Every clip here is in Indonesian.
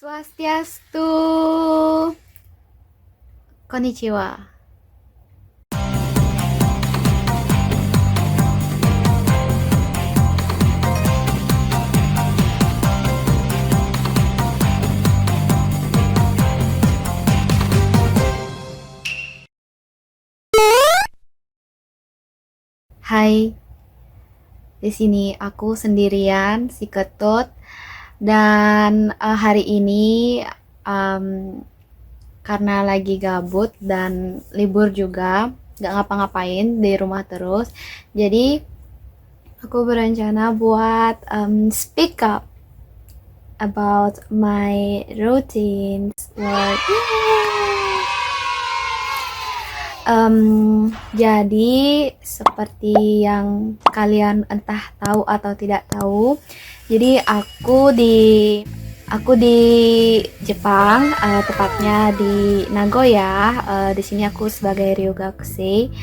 Swastiastu. Konnichiwa. Hai, di sini aku sendirian, si Ketut, dan hari ini em, karena lagi gabut dan libur juga, nggak ngapa-ngapain di rumah terus, jadi aku berencana buat speak up about my routines work. Jadi seperti yang kalian entah tahu atau tidak tahu, jadi aku di Jepang, tepatnya di Nagoya. Di sini aku sebagai ryugakusei,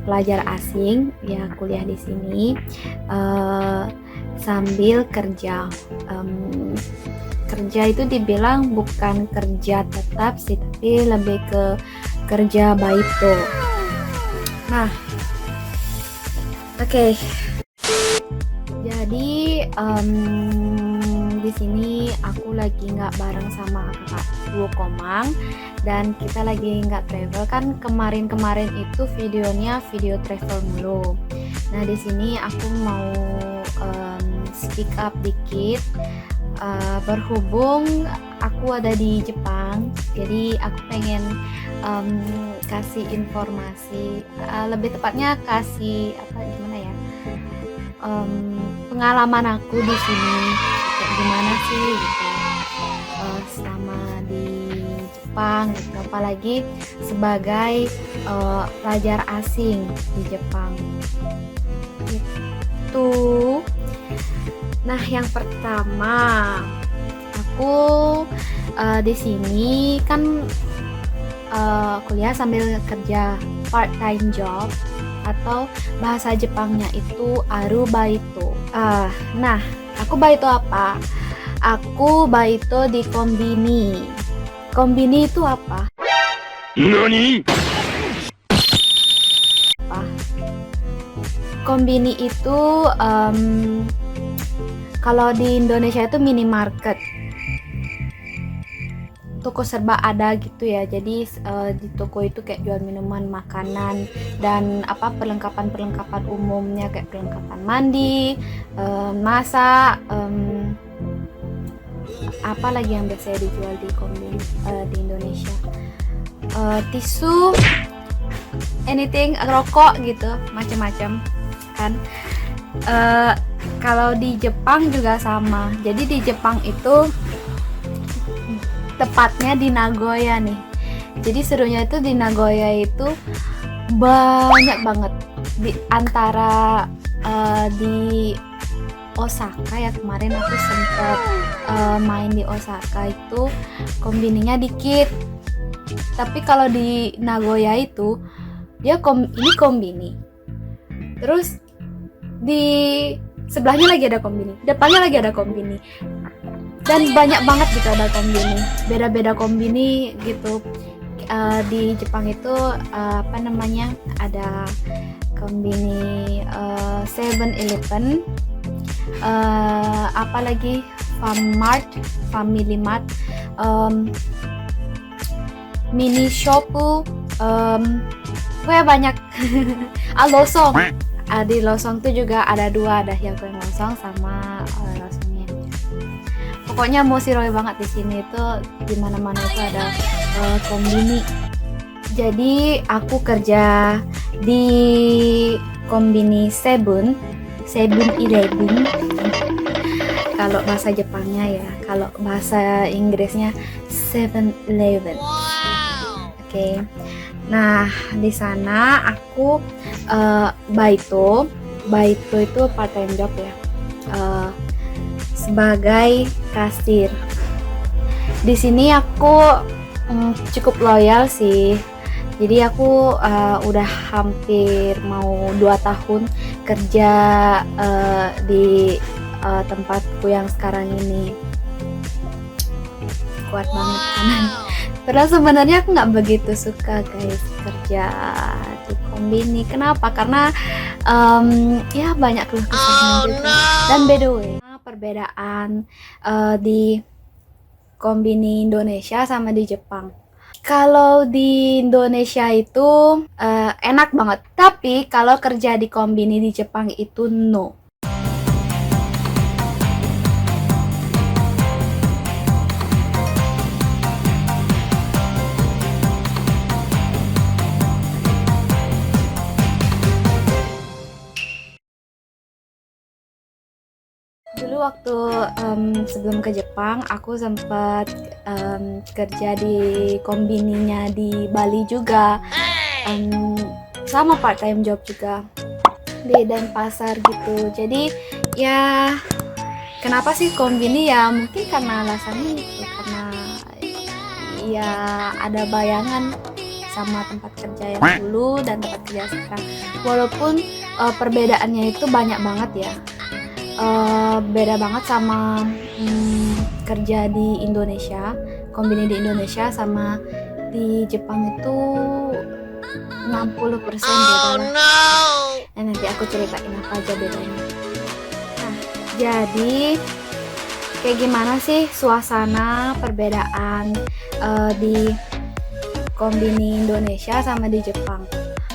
pelajar asing, ya kuliah di sini sambil kerja. Kerja itu dibilang bukan kerja tetap sih, tapi lebih ke kerja baito. Nah, oke. Jadi di sini aku lagi nggak bareng sama kakak Duo Komang, dan kita lagi nggak travel. Kan kemarin itu videonya video travel mulu. Nah, di sini aku mau speak up dikit. Berhubung aku ada di Jepang, jadi aku pengen kasih informasi, lebih tepatnya kasih gimana ya, pengalaman aku di sini kayak gimana sih gitu, selama di Jepang gitu, apalagi sebagai pelajar asing di Jepang gitu. Nah, yang pertama, aku di sini kan kuliah sambil kerja, part time job, atau bahasa Jepangnya itu arubaito. Nah, aku baito apa? Aku baito di kombini. Kombini itu apa? Nani? Kombini itu kalau di Indonesia itu minimarket, toko serba ada gitu ya. Jadi di toko itu kayak jual minuman, makanan, dan perlengkapan umumnya kayak perlengkapan mandi, masak, apa lagi yang biasanya dijual di kombini di Indonesia, tisu, anything, rokok gitu, macam-macam kan. Kalau di Jepang juga sama. Jadi di Jepang itu tepatnya di Nagoya nih. Jadi serunya itu di Nagoya itu banyak banget. Di antara di Osaka ya, kemarin aku sempat main di Osaka, itu kombininya dikit. Tapi kalau di Nagoya itu dia ini kombini. Terus di sebelahnya lagi ada kombini, depannya lagi ada kombini, dan banyak banget gitu ada kombini, beda-beda kombini gitu. Di Jepang itu ada kombini 7-Eleven, apalagi Famart, Family Mart, Mini Shopee, banyak. Losong. Di Losong tuh juga ada dua, ada Hyakuin Losong sama Losongnya. Pokoknya musiroi banget di sini tuh, di mana-mana itu ada kombini. Jadi aku kerja di kombini 7-Eleven. Kalau bahasa Jepangnya ya, kalau bahasa Inggrisnya 7-Eleven. Oke. Nah, di sana aku baito itu part time job ya, sebagai kasir. Di sini aku cukup loyal sih. Jadi aku udah hampir mau 2 tahun kerja di tempatku yang sekarang ini. kuat banget kan. Padahal sebenarnya aku nggak begitu suka guys kerja di kombini. Kenapa? Karena ya banyak keluh kesahnya juga. Dan by the way, perbedaan di kombini Indonesia sama di Jepang. Kalau di Indonesia itu enak banget, tapi kalau kerja di kombini di Jepang itu no. Dulu waktu sebelum ke Jepang, aku sempat kerja di kombininya di Bali juga. Sama part time job juga di Denpasar gitu. Jadi ya kenapa sih kombini ya? Mungkin karena alasannya itu karena ya ada bayangan sama tempat kerja yang dulu dan tempat kerja sekarang. Walaupun perbedaannya itu banyak banget ya. Beda banget sama kerja di Indonesia, kombini di Indonesia sama di Jepang itu 60% beda lah. Nah, nanti aku ceritain apa aja bedanya. Nah, jadi kayak gimana sih suasana perbedaan di kombini Indonesia sama di Jepang?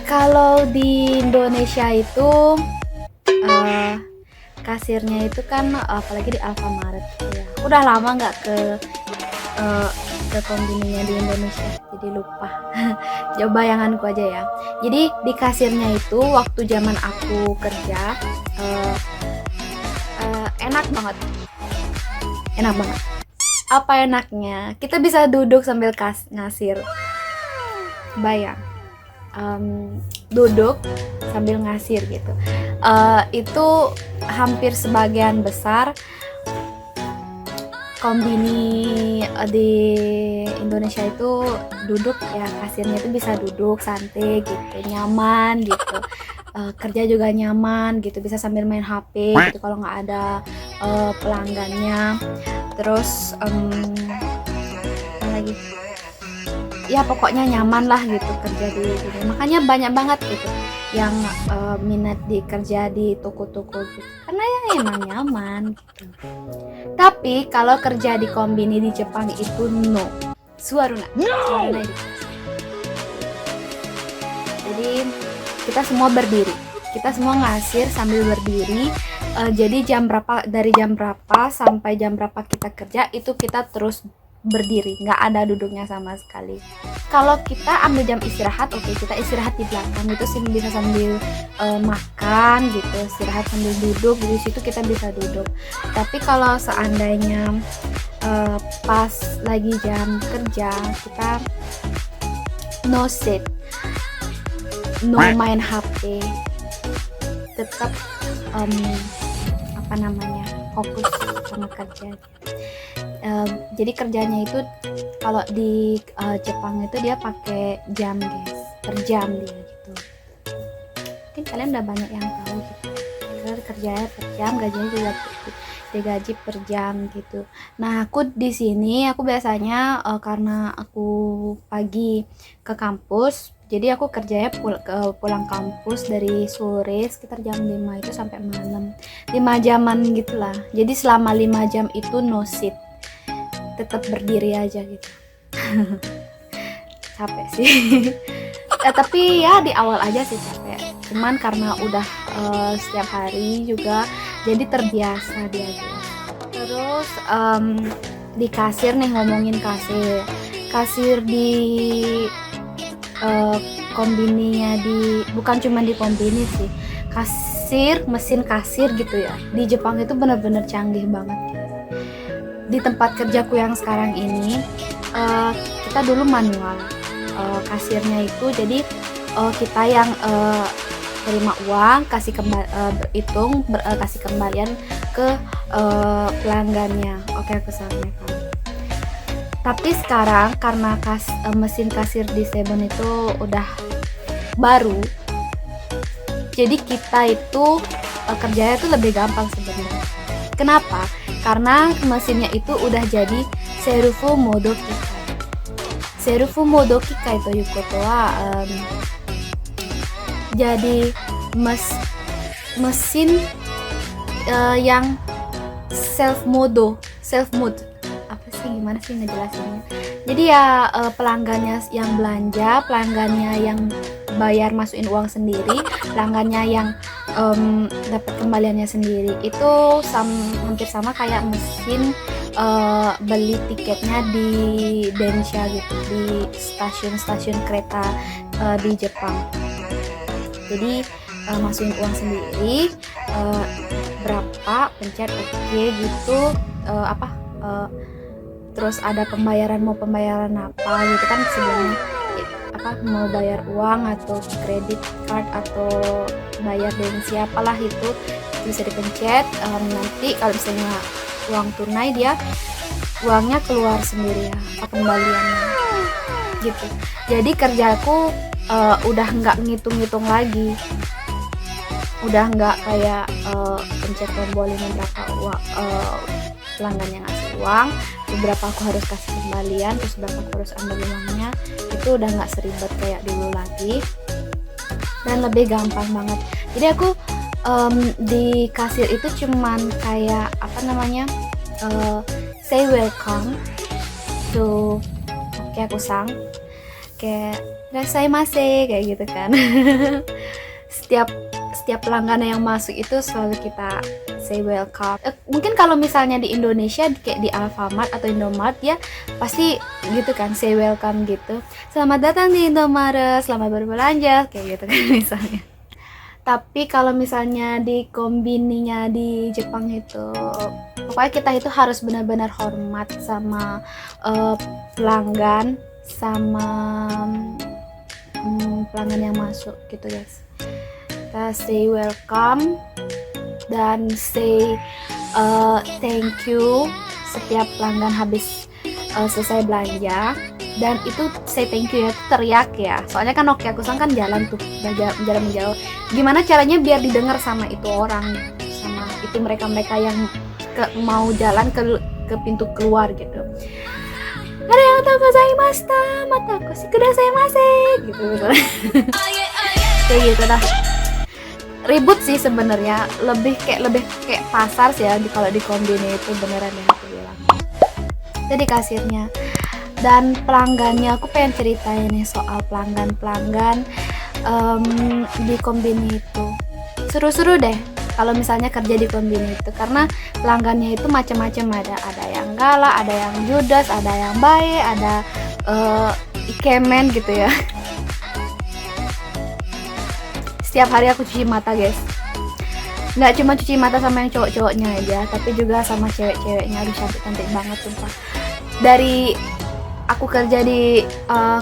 Kalau di Indonesia itu kasirnya itu kan apalagi di Alfamart gitu ya. Udah lama nggak ke kombininya di Indonesia, jadi lupa. Coba bayanganku aja ya. Jadi di kasirnya itu waktu zaman aku kerja enak banget. Apa enaknya? Kita bisa duduk sambil ngasir. Bayang. Duduk sambil ngasir gitu. Itu hampir sebagian besar kombini di Indonesia itu duduk ya, kasirnya itu bisa duduk santai gitu, nyaman gitu. Kerja juga nyaman gitu, bisa sambil main HP gitu kalau nggak ada pelanggannya. Terus apa lagi? Ya pokoknya nyaman lah gitu kerja di sini. Makanya banyak banget gitu yang minat di kerja di toko-toko gitu. Karena ya emang nyaman gitu. Tapi kalau kerja di kombini di Jepang itu no. Suaruna. Suaruna itu. Jadi kita semua berdiri. Kita semua ngasir sambil berdiri. Jadi dari jam berapa sampai jam berapa kita kerja itu kita terus berdiri, nggak ada duduknya sama sekali. Kalau kita ambil jam istirahat, oke, kita istirahat di belakang itu sih bisa sambil makan gitu, istirahat sambil duduk di situ kita bisa duduk. Tapi kalau seandainya pas lagi jam kerja kita no sit, no main HP, tetap fokus sama kerja. Jadi kerjanya itu kalau di Jepang itu dia pakai jam guys, per jam dia gitu. Mungkin kalian udah banyak yang tahu gitu. Kerjanya per jam, gajinya juga digaji per jam gitu. Nah aku di sini aku biasanya karena aku pagi ke kampus, jadi aku kerjanya pulang kampus dari sore sekitar jam 5 itu sampai malam 5 jaman gitulah. Jadi selama 5 jam itu no sit, tetap berdiri aja gitu. Capek sih. Tapi ya di awal aja sih capek, cuman karena udah setiap hari juga jadi terbiasa dia gitu. Terus di kasir nih, ngomongin kasir di kombininya bukan cuma di kombini sih, mesin kasir gitu ya di Jepang itu benar-benar canggih banget. Di tempat kerjaku yang sekarang ini kita dulu manual kasirnya itu, jadi kita yang terima uang, kasih kembalian ke pelanggannya. Oke, aku sampaikan. Tapi sekarang karena mesin kasir di Seven itu udah baru, jadi kita itu kerjanya tuh lebih gampang sebenarnya. Kenapa? Karena mesinnya itu udah jadi Serufu Modo Kikai. Serufu Modo Kikai ということは、jadi mesin yang self mode, apa sih, gimana sih ngejelasinnya? Jadi ya pelanggannya yang belanja, pelanggannya yang bayar masukin uang sendiri, pelanggannya yang dapat kembaliannya sendiri. Itu hampir sama kayak mesin beli tiketnya di Densha gitu, di stasiun-stasiun kereta di Jepang. Jadi masukin uang sendiri, berapa, pencet oke gitu, terus ada pembayaran, mau pembayaran apa gitu kan, sebelumnya mau bayar uang atau kredit card atau bayar dengan siapalah itu bisa dipencet. Nanti kalau misalnya uang tunai, dia uangnya keluar sendiri ya, pengembaliannya gitu. Jadi kerjaku udah nggak ngitung-ngitung lagi, udah nggak kayak pencet tombol ini berapa uang, pelanggan yang ngasih uang, berapa aku harus kasih kembalian, terus berapa aku harus ambil uangnya. Itu udah nggak seribet kayak dulu lagi dan lebih gampang banget. Jadi aku di kasir itu cuman kayak say welcome to okiaku-san, kayak "Irashaimase" kayak gitu kan. setiap pelanggan yang masuk itu selalu kita say welcome. Mungkin kalau misalnya di Indonesia kayak di Alfamart atau Indomart, ya pasti gitu kan, say welcome gitu. "Selamat datang di Indomaret, selamat berbelanja" kayak gitu kan misalnya. Tapi kalau misalnya di kombininya di Jepang itu, pokoknya kita itu harus benar-benar hormat sama pelanggan, sama pelanggan yang masuk gitu guys. Kita say welcome dan say thank you setiap pelanggan habis selesai belanja. Dan itu say thank you ya, teriak ya, soalnya kan okiaku-san kan jalan tuh, jalan menjauh. Gimana caranya biar didengar sama itu orang, sama itu mereka yang mau jalan ke pintu keluar gitu. "Ada yang tahu gozaimashita, mata koshi kudasaimasu" gitu. Kayak gitu dah. Ribut sih sebenarnya, lebih kayak pasar sih ya kalau di kombini itu, beneran yang aku bilang. Jadi kasirnya dan pelanggannya, aku pengen ceritain nih soal pelanggan di kombini itu. Seru-seru deh kalau misalnya kerja di kombini itu, karena pelanggannya itu macam-macam, ada yang galak, ada yang judes, ada yang baik, ada ikemen gitu ya. Setiap hari aku cuci mata guys, nggak cuma cuci mata sama yang cowok-cowoknya aja, tapi juga sama cewek-ceweknya. Aduh, cantik-cantik banget sumpah. Dari aku kerja di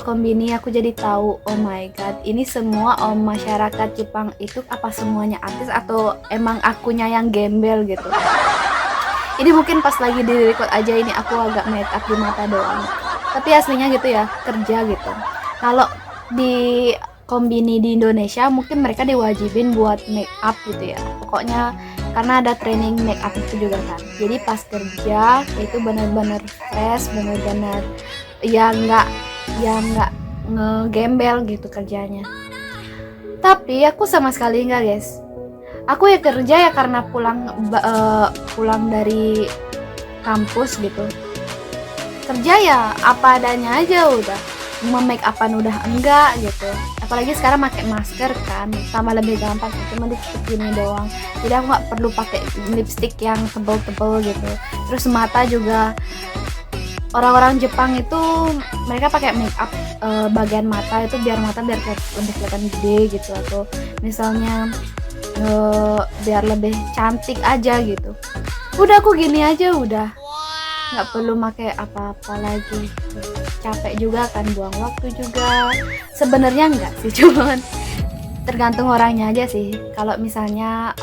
kombini, aku jadi tahu, oh my god, ini semua masyarakat Jepang itu apa semuanya artis atau emang akunya yang gembel gitu. Ini mungkin pas lagi di record aja ini aku agak make up di mata doang, tapi aslinya gitu ya, kerja gitu. Kalau di kombini di Indonesia mungkin mereka diwajibin buat make up gitu ya, pokoknya karena ada training make up itu juga kan. Jadi pas kerja itu benar-benar fresh, benar-benar ya nggak ngegembel gitu kerjanya. Tapi aku sama sekali nggak guys, aku ya kerja ya karena pulang dari kampus gitu, kerja ya apa adanya aja, udah make upan udah enggak gitu. Apalagi sekarang pakai masker kan, sama lebih gampang, cuma ditutup gini doang. Jadi aku nggak perlu pakai lipstick yang tebel-tebel gitu. Terus mata juga, orang-orang Jepang itu mereka pakai make up bagian mata itu biar lebih kelihatan gede gitu, atau misalnya biar lebih cantik aja gitu. Udah aku gini aja udah, nggak perlu pakai apa-apa lagi. Capek juga kan, buang waktu juga. Sebenarnya enggak sih, cuman tergantung orangnya aja sih. Kalau misalnya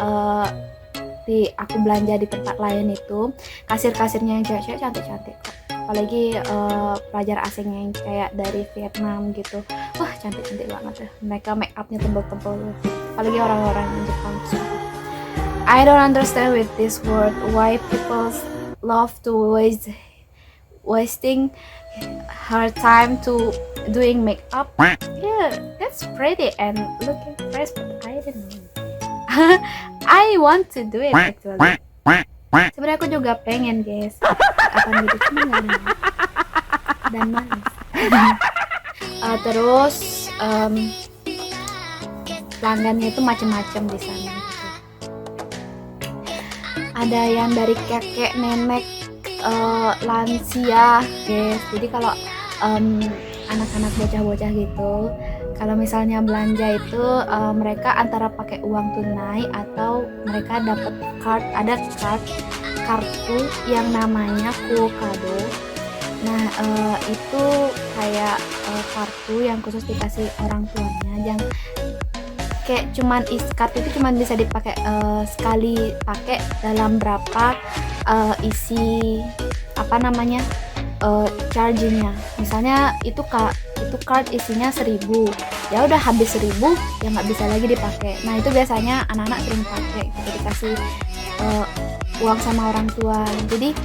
aku belanja di tempat lain itu kasir-kasirnya yang cewek-cewek cantik-cantik kok. Apalagi pelajar asing yang kayak dari Vietnam gitu, wah cantik-cantik banget ya. Mereka make upnya tebel-tebel. Apalagi orang-orang Jepang. I don't understand with this word, why people love to wasting her time to doing makeup. Yeah, that's pretty and looking fresh, but I don't know. I want to do it actually. Sebenarnya aku juga pengen guys, kapan gitu cuman nggak ada dan malas. Terus pelanggannya itu macam-macam di sana gitu. Ada yang dari kakek, nenek, lansia, guys. Jadi kalau anak-anak bocah-bocah gitu, kalau misalnya belanja itu mereka antara pakai uang tunai atau mereka dapat kartu yang namanya Kukado. Nah itu kayak kartu yang khusus dikasih orang tuanya, yang kayak cuman kartu itu cuman bisa dipakai sekali pakai dalam berapa isi chargingnya. Misalnya itu card isinya 1.000, ya udah habis 1.000 ya nggak bisa lagi dipakai. Nah itu biasanya anak-anak sering pakai gitu, dikasih uang sama orang tua. Jadi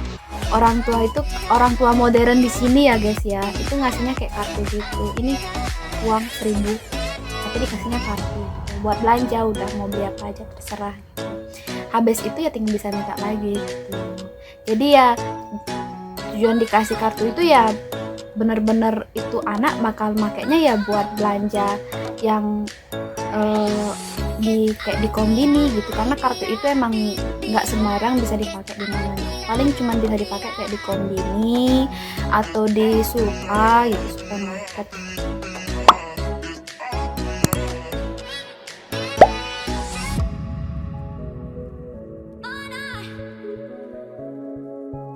orang tua modern di sini ya guys ya, itu ngasihnya kayak kartu gitu. Ini uang 1.000 tapi dikasihnya kartu gitu. Buat belanja udah mau beli apa aja terserah gitu. Habis itu ya tinggal bisa minta lagi gitu. Jadi ya tujuan dikasih kartu itu ya bener-bener itu anak bakal makainya ya buat belanja yang kayak di kombini gitu, karena kartu itu emang nggak sembarang bisa dipakai di mana. Paling cuma bisa dipakai kayak di kombini atau di Suka gitu, supermarket.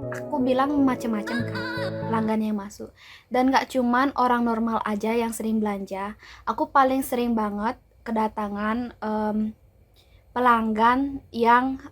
Aku bilang macam-macam kan pelanggan yang masuk, dan gak cuman orang normal aja yang sering belanja. Aku paling sering banget kedatangan pelanggan yang